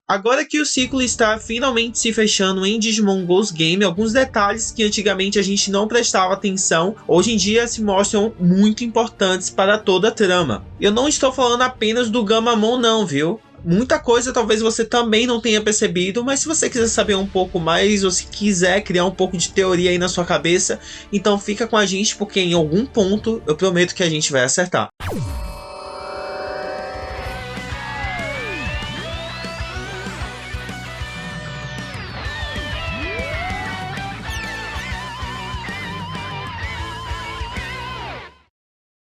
Agora que o ciclo está finalmente se fechando em Digimon Ghost Game, alguns detalhes que antigamente a gente não prestava atenção, hoje em dia se mostram muito importantes para toda a trama. Eu não estou falando apenas do Gamamon não, viu? Muita coisa talvez você também não tenha percebido, mas se você quiser saber um pouco mais ou se quiser criar um pouco de teoria aí na sua cabeça, então fica com a gente porque em algum ponto eu prometo que a gente vai acertar.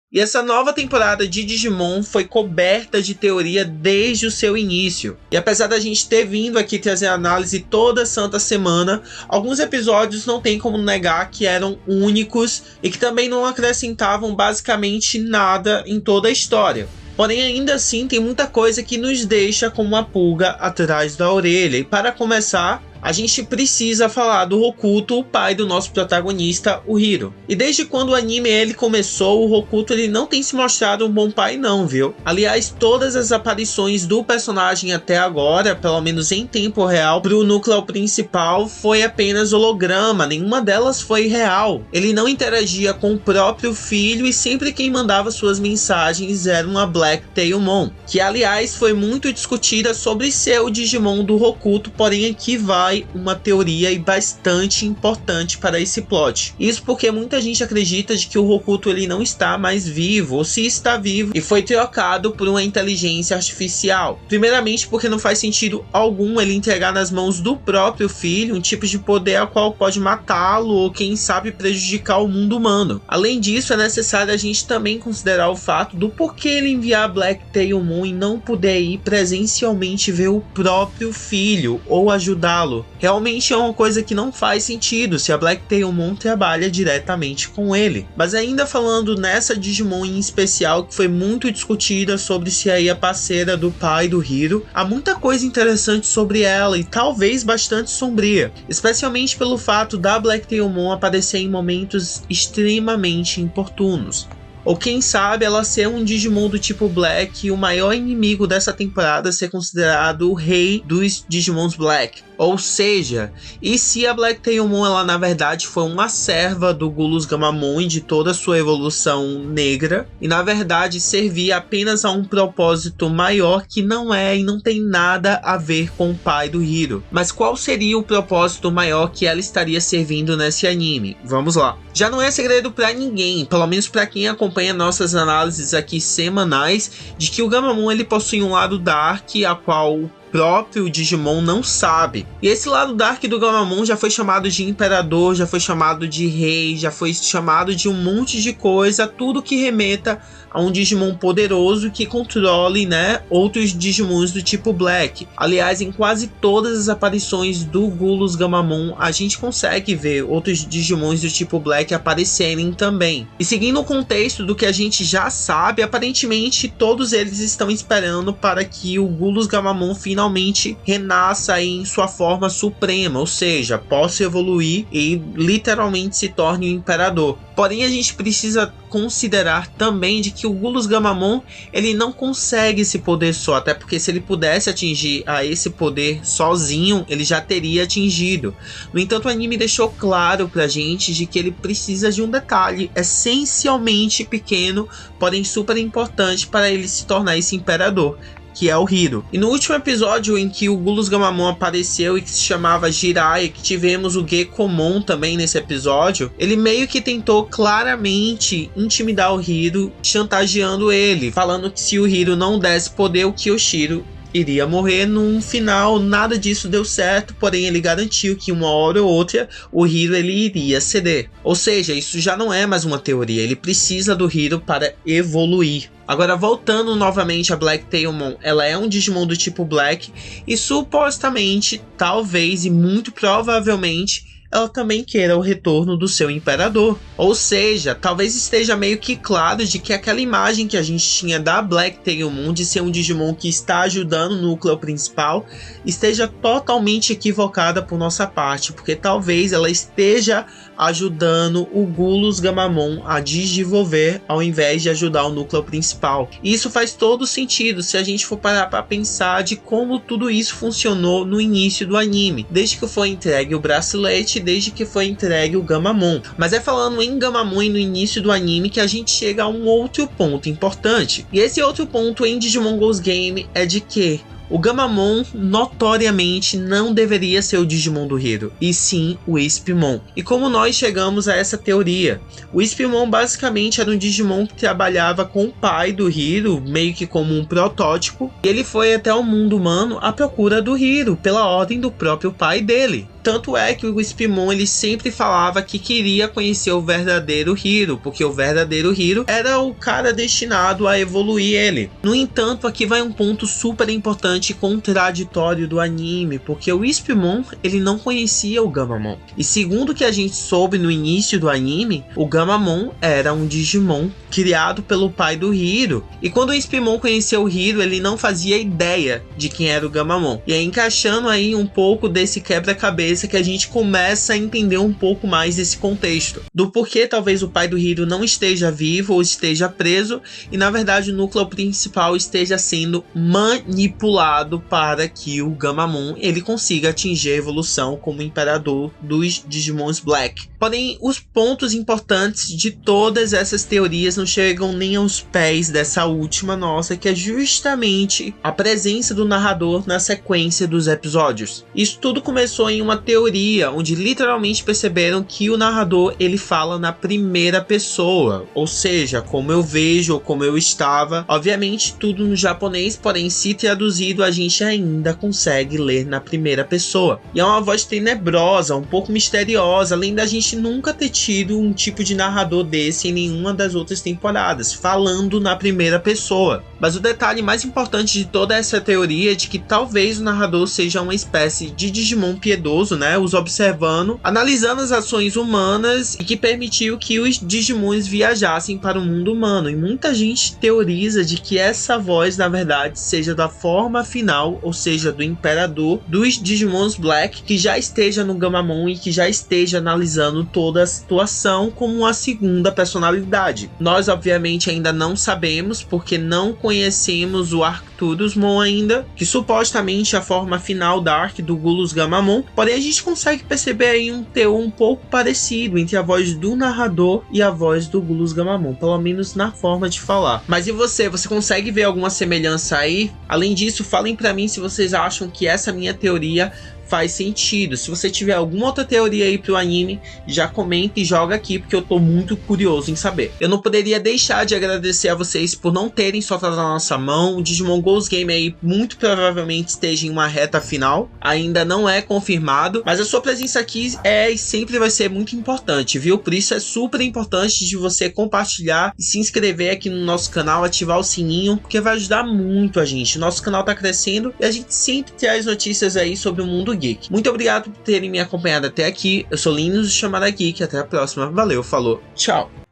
E essa nova temporada de Digimon foi coberta de teoria desde o seu início. E apesar da gente ter vindo aqui trazer análise toda santa semana, alguns episódios não tem como negar que eram únicos e que também não acrescentavam basicamente nada em toda a história. Porém, ainda assim, tem muita coisa que nos deixa com uma pulga atrás da orelha. E para começar, a gente precisa falar do Hokuto, o pai do nosso protagonista, o Hiro. E desde quando o anime começou, o Hokuto não tem se mostrado um bom pai não, viu? Aliás, todas as aparições do personagem até agora, pelo menos em tempo real, pro núcleo principal foi apenas holograma, nenhuma delas foi real. Ele não interagia com o próprio filho e sempre quem mandava suas mensagens era uma Black Tailmon, que aliás foi muito discutida sobre ser o Digimon do Hokuto, porém aqui vai uma teoria e bastante importante para esse plot. Isso porque muita gente acredita de que o Hokuto não está mais vivo, ou se está vivo e foi trocado por uma inteligência artificial. Primeiramente porque não faz sentido algum ele entregar nas mãos do próprio filho um tipo de poder a qual pode matá-lo ou quem sabe prejudicar o mundo humano. Além disso, é necessário a gente também considerar o fato do porquê ele enviar Black Tailmon e não poder ir presencialmente ver o próprio filho ou ajudá-lo. Realmente é uma coisa que não faz sentido se a Black Tailmon trabalha diretamente com ele. Mas ainda falando nessa Digimon em especial que foi muito discutida sobre se é a parceira do pai do Hiro, há muita coisa interessante sobre ela e talvez bastante sombria, especialmente pelo fato da Black Tailmon aparecer em momentos extremamente importunos. Ou quem sabe ela ser um Digimon do tipo Black e o maior inimigo dessa temporada ser considerado o rei dos Digimons Black. Ou seja, e se a Black Tailmon ela na verdade foi uma serva do Gulus Gamamon e de toda a sua evolução negra, e na verdade servia apenas a um propósito maior que não é e não tem nada a ver com o pai do Hiro. Mas qual seria o propósito maior que ela estaria servindo nesse anime? Vamos lá. Já não é segredo para ninguém, pelo menos para quem acompanha nossas análises aqui semanais, de que o Gamamon ele possui um lado Dark, a qual o próprio Digimon não sabe. E esse lado Dark do Gamamon já foi chamado de Imperador, já foi chamado de Rei, já foi chamado de um monte de coisa, tudo que remeta a um Digimon poderoso que controle, outros Digimons do tipo Black. Aliás, em quase todas as aparições do Gulus Gamamon, a gente consegue ver outros Digimons do tipo Black aparecerem também. E seguindo o contexto do que a gente já sabe, aparentemente todos eles estão esperando para que o Gulus Gamamon finalmente renasça em sua forma suprema, ou seja, possa evoluir e literalmente se torne o Imperador. Porém, a gente precisa considerar também de que o Gulus Gamamon ele não consegue esse poder só, até porque se ele pudesse atingir a esse poder sozinho, ele já teria atingido. No entanto, o anime deixou claro pra gente de que ele precisa de um detalhe essencialmente pequeno, porém super importante para ele se tornar esse imperador, que é o Hiro. E no último episódio em que o Gulus Gamamon apareceu e que se chamava Jiraiya, que tivemos o Gekomon também nesse episódio, ele meio que tentou claramente intimidar o Hiro, chantageando ele, falando que se o Hiro não desse poder, o Kyoshiro iria morrer. No final, nada disso deu certo, porém ele garantiu que uma hora ou outra o Hiro ele iria ceder. Ou seja, isso já não é mais uma teoria, ele precisa do Hiro para evoluir. Agora, voltando novamente a Black Tailmon, ela é um Digimon do tipo Black e supostamente, talvez e muito provavelmente, ela também queira o retorno do seu imperador. Ou seja, talvez esteja meio que claro de que aquela imagem que a gente tinha da Black Tail Moon de ser um Digimon que está ajudando o núcleo principal esteja totalmente equivocada por nossa parte, porque talvez ela esteja ajudando o Gulos Gamamon a desenvolver ao invés de ajudar o núcleo principal. E isso faz todo sentido se a gente for parar para pensar de como tudo isso funcionou no início do anime, desde que foi entregue o bracelete, desde que foi entregue o Gamamon. Mas é falando em Gamamon e no início do anime que a gente chega a um outro ponto importante. E esse outro ponto em Digimon Ghost Game é de que o Gamamon notoriamente não deveria ser o Digimon do Hiro, e sim o Wispmon. E como nós chegamos a essa teoria? O Wispmon basicamente era um Digimon que trabalhava com o pai do Hiro, meio que como um protótipo, e ele foi até o mundo humano à procura do Hiro, pela ordem do próprio pai dele. Tanto é que o Wispmon ele sempre falava que queria conhecer o verdadeiro Hiro, porque o verdadeiro Hiro era o cara destinado a evoluir ele. No entanto, aqui vai um ponto super importante e contraditório do anime, porque o Wispmon ele não conhecia o Gamamon. E segundo o que a gente soube no início do anime, o Gamamon era um Digimon criado pelo pai do Hiro. E quando o Wispmon conheceu o Hiro, ele não fazia ideia de quem era o Gamamon. E aí, encaixando aí um pouco desse quebra-cabeça que a gente começa a entender um pouco mais desse contexto, do porquê talvez o pai do Hiro não esteja vivo ou esteja preso e na verdade o núcleo principal esteja sendo manipulado para que o Gamamon ele consiga atingir a evolução como imperador dos Digimons Black. Porém, os pontos importantes de todas essas teorias não chegam nem aos pés dessa última nossa, que é justamente a presença do narrador na sequência dos episódios. Isso tudo começou em uma teoria onde literalmente perceberam que o narrador ele fala na primeira pessoa, ou seja, como eu vejo ou como eu estava. Obviamente tudo no japonês, porém se traduzido a gente ainda consegue ler na primeira pessoa. E é uma voz tenebrosa, um pouco misteriosa, além da gente nunca ter tido um tipo de narrador desse em nenhuma das outras temporadas, falando na primeira pessoa. Mas o detalhe mais importante de toda essa teoria é de que talvez o narrador seja uma espécie de Digimon piedoso, né, os observando, analisando as ações humanas e que permitiu que os Digimons viajassem para o mundo humano. E muita gente teoriza de que essa voz na verdade seja da forma final, ou seja, do imperador dos Digimons Black, que já esteja no Gamamon e que já esteja analisando toda a situação como uma segunda personalidade. Nós obviamente ainda não sabemos, porque não conhecemos o Arcturusmon ainda, que supostamente é a forma final da Arc do Gulos Gamamon, porém a gente consegue perceber aí um teor um pouco parecido entre a voz do narrador e a voz do Gulos Gamamon, pelo menos na forma de falar. Mas e você? Você consegue ver alguma semelhança aí? Além disso, falem pra mim se vocês acham que essa minha teoria faz sentido. Se você tiver alguma outra teoria aí pro anime, já comenta e joga aqui, porque eu tô muito curioso em saber. Eu não poderia deixar de agradecer a vocês por não terem soltado na nossa mão. O Digimon Ghost Game aí muito provavelmente esteja em uma reta final, ainda não é confirmado, mas a sua presença aqui é e sempre vai ser muito importante, viu? Por isso é super importante de você compartilhar e se inscrever aqui no nosso canal, ativar o sininho, porque vai ajudar muito a gente. O nosso canal tá crescendo e a gente sempre traz notícias aí sobre o mundo geek. Muito obrigado por terem me acompanhado até aqui. Eu sou Linus do Chamada Geek. Até a próxima. Valeu, falou, tchau.